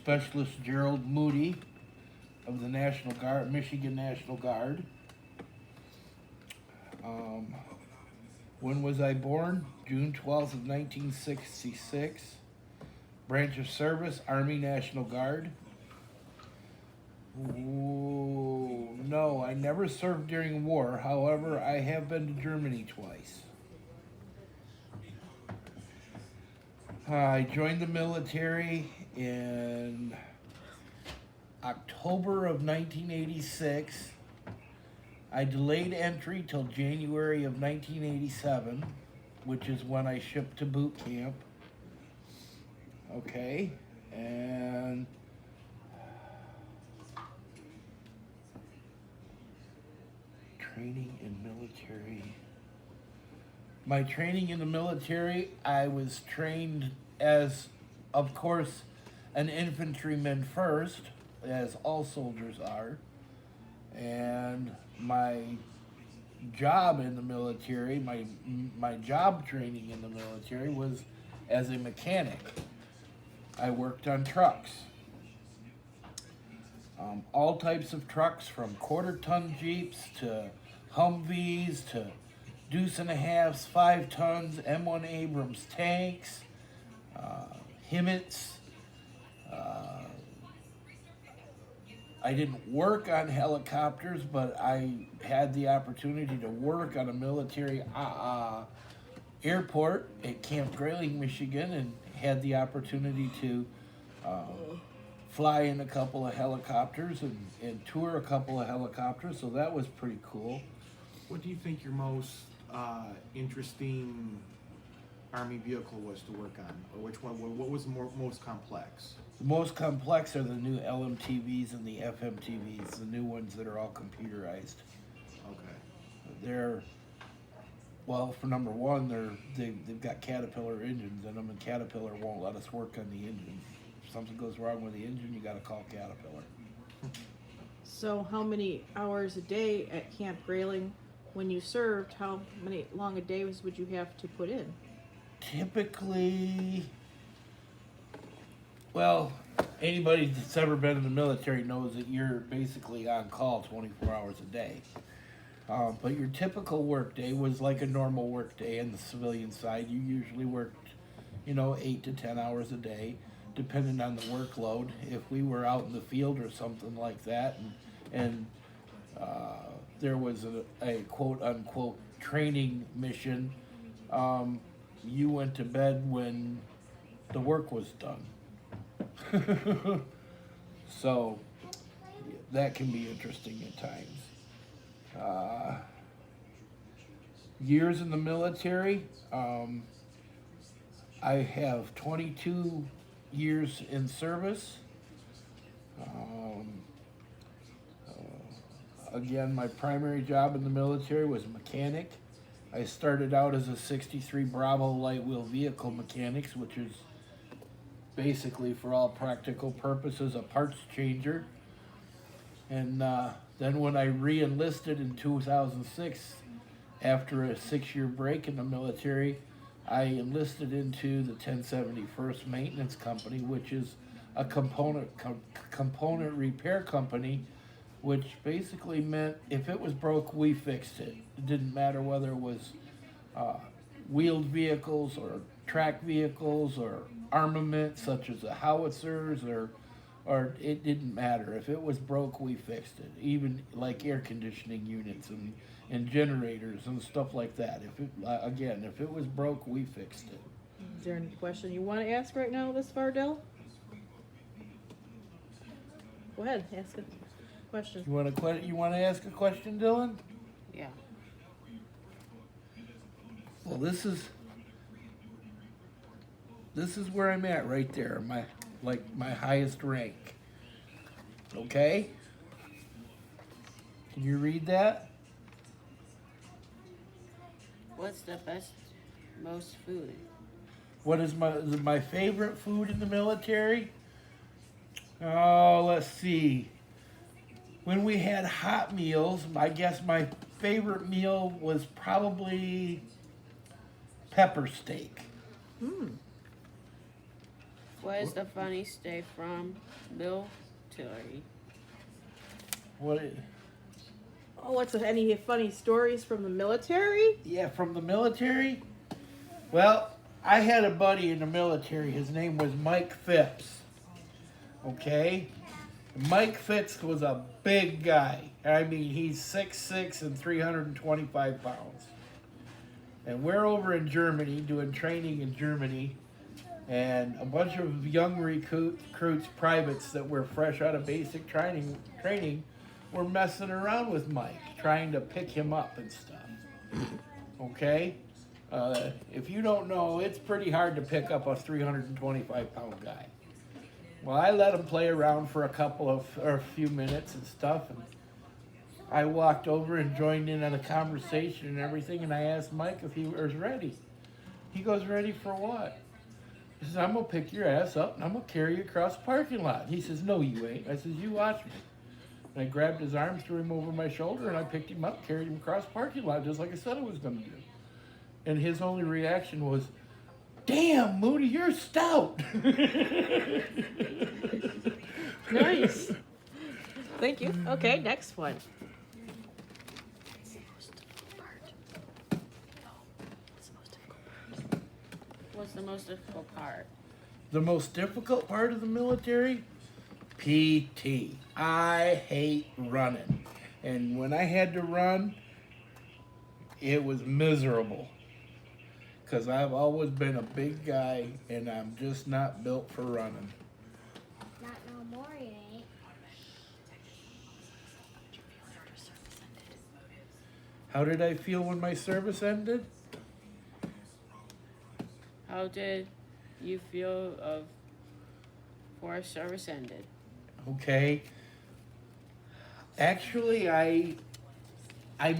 Specialist Gerald Moody of the National Guard, Michigan National Guard. Um, when was I born? June 12th of 1966. Branch of service, Army National Guard. Ooh, no, I never served during war. However, I have been to Germany twice. I joined the military in October of 1986. I delayed entry till January of 1987, which is when I shipped to boot camp. Okay, and training in military. My training in the military, I was trained as, of course, an infantryman first, as all soldiers are. And my job in the military, my job training in the military was as a mechanic. I worked on trucks. All types of trucks, from quarter-ton Jeeps to Humvees to deuce and a halves, 5 tons, M1 Abrams tanks, Himmets. I didn't work on helicopters, but I had the opportunity to work on a military airport at Camp Grayling, Michigan, and had the opportunity to fly in a couple of helicopters and tour a couple of helicopters, so that was pretty cool. What do you think your most interesting Army vehicle was to work on? Or which one, what was most complex? The most complex are the new LMTVs and the FMTVs, the new ones that are all computerized. Okay. They're, well, for number one, they've got Caterpillar engines in them, and Caterpillar won't let us work on the engine. If something goes wrong with the engine, you got to call Caterpillar. So how many hours a day at Camp Grayling when you served? How many long a days would you have to put in? Typically, well, anybody that's ever been in the military knows that you're basically on call 24 hours a day. But your typical work day was like a normal work day in the civilian side. You usually worked, 8 to 10 hours a day, depending on the workload. If we were out in the field or something like that, and there was a quote unquote training mission, you went to bed when the work was done. So that can be interesting at times. Years in the military, I have 22 years in service. Again, my primary job in the military was mechanic. I started out as a 63 Bravo light wheel vehicle mechanics, which is basically, for all practical purposes, a parts changer. And then when I re-enlisted in 2006, after a 6-year break in the military, I enlisted into the 1071st Maintenance Company, which is a component repair company, which basically meant if it was broke, we fixed it. It didn't matter whether it was wheeled vehicles or track vehicles or armament such as the howitzers, or it didn't matter. If it was broke, we fixed it. Even like air conditioning units and generators and stuff like that. If it was broke, we fixed it. Is there any question you want to ask right now, Miss Vardell? Go ahead, ask a question. You want to ask a question, Dylan? Yeah. Well, this is where I'm at right there, my highest rank. Okay? Can you read that? What's the most food? What is my favorite food in the military? Oh, let's see. When we had hot meals, I guess my favorite meal was probably pepper steak. What is the funniest day from military? What? Oh, any funny stories from the military? Yeah, from the military? Well, I had a buddy in the military. His name was Mike Phipps. Okay? Mike Phipps was a big guy. I mean, he's 6'6" and 325 pounds. And we're over in Germany doing training in Germany. And a bunch of young recruits, privates that were fresh out of basic training were messing around with Mike, trying to pick him up and stuff. Okay? If you don't know, it's pretty hard to pick up a 325-pound guy. Well, I let him play around for a few minutes and stuff, and I walked over and joined in on a conversation and everything, and I asked Mike if he was ready. He goes, ready for what? He says, I'm gonna pick your ass up and I'm gonna carry you across the parking lot. He says, no, you ain't. I says, you watch me. And I grabbed his arm, threw him over my shoulder, and I picked him up, carried him across the parking lot, just like I said I was gonna do. And his only reaction was, damn, Moody, you're stout. Nice. Thank you. Okay, next one. What's the most difficult part? The most difficult part of the military? PT. I hate running. And when I had to run, it was miserable. Because I've always been a big guy and I'm just not built for running. Not no more, you ain't. How did I feel when my service ended? How did you feel before service ended? Okay. Actually, I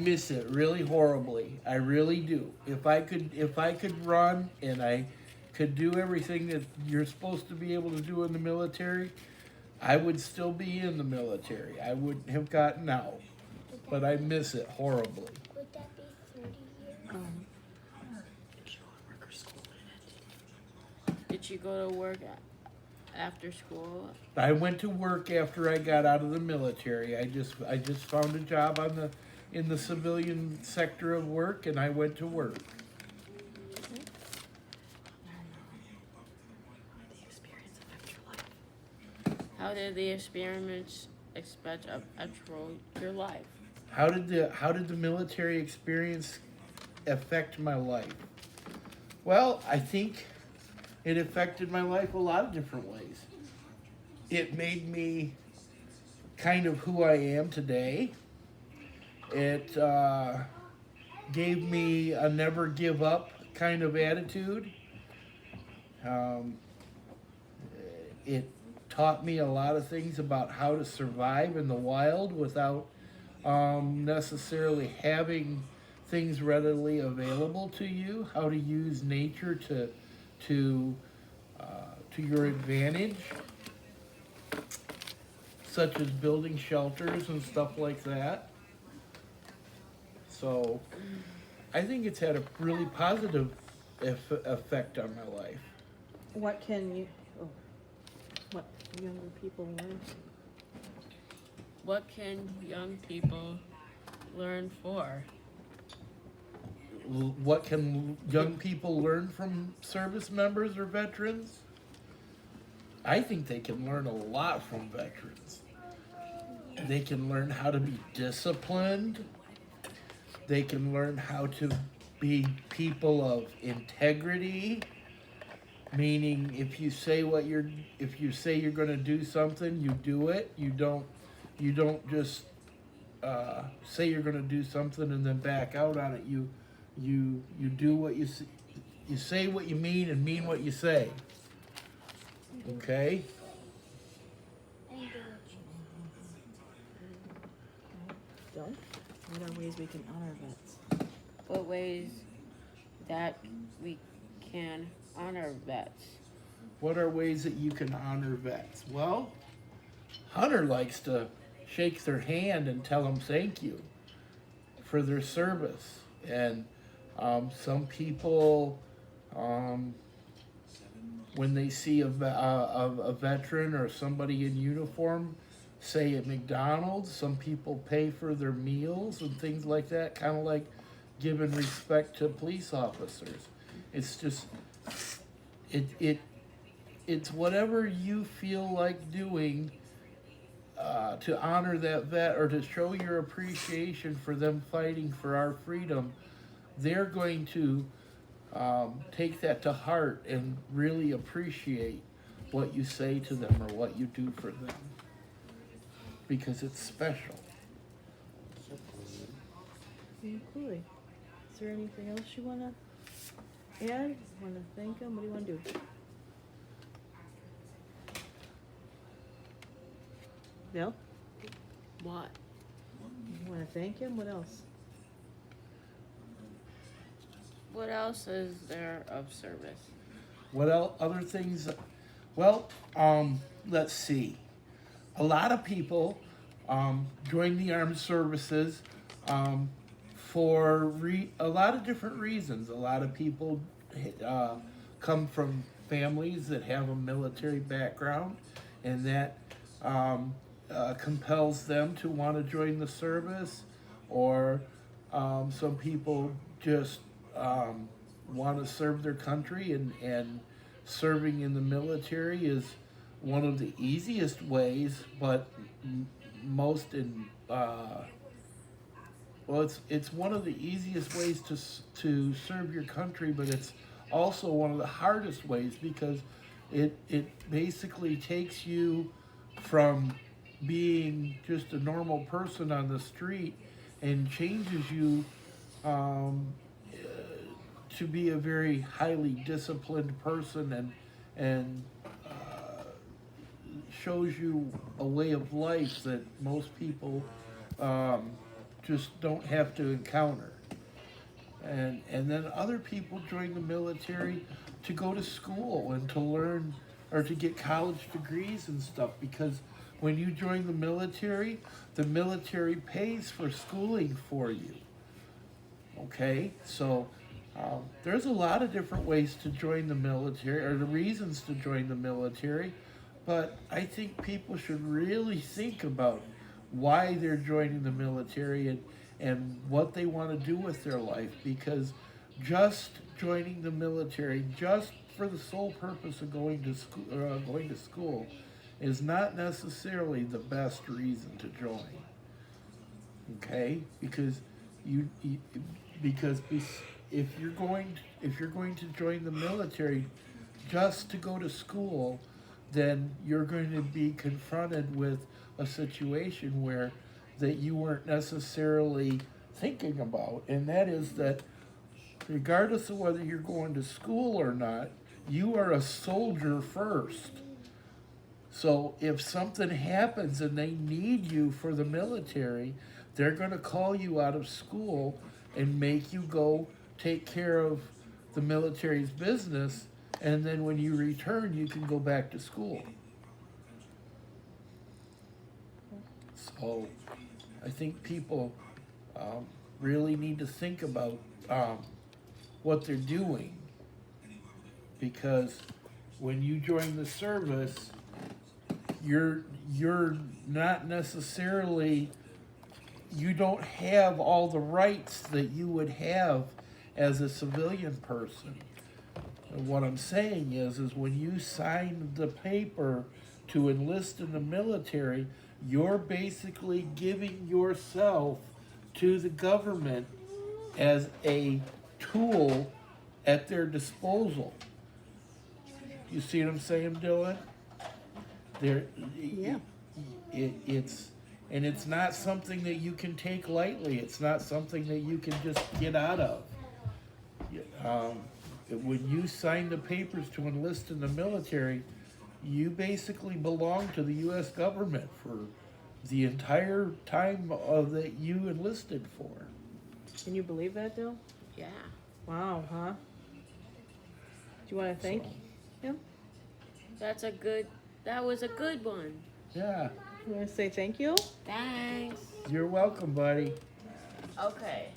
miss it really horribly. I really do. If I could run and I could do everything that you're supposed to be able to do in the military, I would still be in the military. I wouldn't have gotten out. But I miss it horribly. Would that be 30 years? Did you go to work after school? I went to work after I got out of the military. I just found a job in the civilian sector of work, and I went to work. How did the experiments expect your life? How did the military experience affect my life? Well, I think it affected my life a lot of different ways. It made me kind of who I am today. It gave me a never give up kind of attitude. It taught me a lot of things about how to survive in the wild without necessarily having things readily available to you, how to use nature to your advantage, such as building shelters and stuff like that. So I think it's had a really positive effect on my life. What younger people learn? What can young people learn for? What can young people learn from service members or veterans? I think they can learn a lot from veterans. They can learn how to be disciplined. They can learn how to be people of integrity. Meaning, if you say you're going to do something, you do it. You don't just say you're going to do something and then back out on it. You do what you say what you mean what you say. Okay? And do what you Don't. What are ways we can honor vets? What ways that we can honor vets? What are ways that you can honor vets? Well, Hunter likes to shake their hand and tell them thank you for their service. And some people when they see a veteran or somebody in uniform, say at McDonald's, some people pay for their meals and things like that, kind of like giving respect to police officers. It's just, it's whatever you feel like doing to honor that vet or to show your appreciation for them fighting for our freedom. They're going to take that to heart and really appreciate what you say to them or what you do for them, because it's special. Absolutely. Is there anything else you wanna add? Wanna thank them? What do you wanna do? Bill, What? you wanna thank him? What else? What else is there of service? What else? Other things? Well, let's see. A lot of people join the armed services for a lot of different reasons. A lot of people come from families that have a military background, and that compels them to want to join the service. Or some people just want to serve their country, and serving in the military is one of the easiest ways, but most in well, it's one of the easiest ways to serve your country, but it's also one of the hardest ways, because it basically takes you from being just a normal person on the street and changes you to be a very highly disciplined person, and shows you a way of life that most people just don't have to encounter. And then other people join the military to go to school and to learn or to get college degrees and stuff, because when you join the military pays for schooling for you. Okay, so there's a lot of different ways to join the military, or the reasons to join the military, but I think people should really think about why they're joining the military and what they want to do with their life, because just joining the military just for the sole purpose of going to school is not necessarily the best reason to join. Okay, because if you're going to join the military just to go to school, then you're going to be confronted with a situation that you weren't necessarily thinking about, and that is that regardless of whether you're going to school or not, you are a soldier first. So if something happens and they need you for the military, they're going to call you out of school and make you go take care of the military's business, and then when you return, you can go back to school. So I think people really need to think about what they're doing, because when you join the service, you're not necessarily, you don't have all the rights that you would have as a civilian person. And what I'm saying is when you sign the paper to enlist in the military, you're basically giving yourself to the government as a tool at their disposal. You see what I'm saying, Dylan? Yeah. It's not something that you can take lightly. It's not something that you can just get out of. When you sign the papers to enlist in the military, you basically belong to the U.S. government for the entire time that you enlisted for. Can you believe that, Bill? Yeah. Wow, huh? Do you wanna thank him? That was a good one. Yeah, You wanna say thank you? Thanks. you're welcome, buddy. Okay.